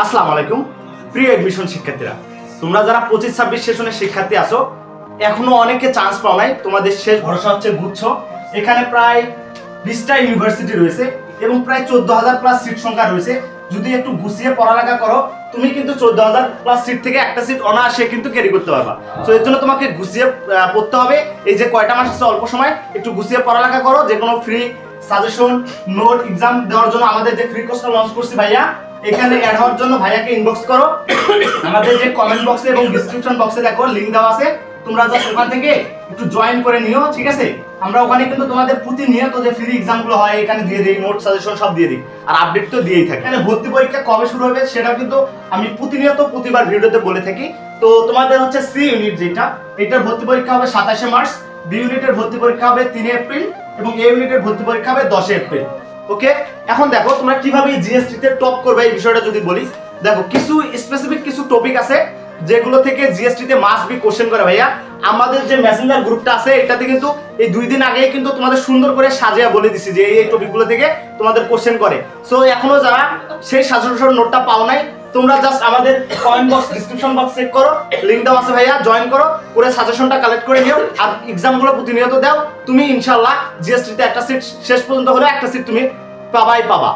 আসসালামু আলাইকুম প্রিয় এডমিশন শিক্ষার্থীরা, তোমরা যারা 25-26 সেশনের শিক্ষার্থী আছো এখনো অনেকে চান্স পাও নাই। তোমাদের শেষ ভরসা হচ্ছে গুচ্ছ। এখানে প্রায় 20টা ইউনিভার্সিটি রয়েছে এবং প্রায় 14,000 প্লাস সিট সংখ্যা রয়েছে। যদি একটু গুছিয়ে পড়ালেখা করো তুমি কিন্তু 14,000 প্লাস সিট থেকে একটা সিট অনায়াসে কিন্তু ক্যারি করতে পারবা। তো এর জন্য তোমাকে গুছিয়ে পড়তে হবে। এই যে কয়টা মাস আছে অল্প সময় একটু গুছিয়ে পড়ালেখা করো। যে কোনো ফ্রি সাজেশন নোট এক্সাম দেওয়ার জন্য আমাদের যে ফ্রি কোর্সটা লঞ্চ করছি ভাইয়া, এখানে অ্যাড হওয়ার জন্য ভাইয়াকে ইনবক্স করো। আমাদের যে কমেন্ট বক্সে এবং ডেসক্রিপশন বক্সে দেখো লিংক দেওয়া আছে, তোমরা জাস্ট ওখান থেকে একটু জয়েন করে নিও, ঠিক আছে? আমরা ওখানে কিন্তু তোমাদের প্রতিনিয়ত যে ফ্রি এক্সামগুলো হয় এখানে দিয়ে দিই, নোট সাজেশন সব দিয়ে দিই, আর আপডেট তো দিয়েই থাকি। এখানে ভর্তি পরীক্ষা কবে শুরু হবে সেটাও কিন্তু আমি প্রতিবার ভিডিওতে বলে থাকি। তো তোমাদের হচ্ছে সি ইউনিট যেটা, এটার ভর্তি পরীক্ষা হবে 27শে মার্চ, বি ইউনিটের ভর্তি পরীক্ষা হবে 3 এপ্রিল এবং এ ইউনিটের ভর্তি পরীক্ষা হবে 10 এপ্রিল। ওকে, এখন দেখো তোমরা কিভাবে জিএসটি তে টপ করবে এই বিষয়টা যদি বলি, দেখো কিছু স্পেসিফিক কিছু টপিক আছে যেগুলো থেকে জিএসটি তে মাস্ট বি কোশ্চেন করে ভাইয়া। আমাদের যে মেসেঞ্জার গ্রুপটা আছে এটাতে কিন্তু এই 2 দিন আগেই কিন্তু তোমাদের সুন্দর করে সাজিয়ে বলে দিছি যে এই টপিকগুলো থেকে তোমাদের কোশ্চেন করে। সো এখনো যারা সেই সাজেশন নোটটা পাও নাই, তোমরা জাস্ট আমাদের comment box description box check করো, লিংক দেওয়া আছে ভাইয়া, জয়েন করো, করে সাজেশনটা কালেক্ট করে নিও আর এক্সামগুলো প্রতিনিয়ত দাও। তুমি ইনশাআল্লাহ জিএসটি তে একটা সিট শেষ পর্যন্ত হলে একটা সিট তুমি পাবাই পাবা।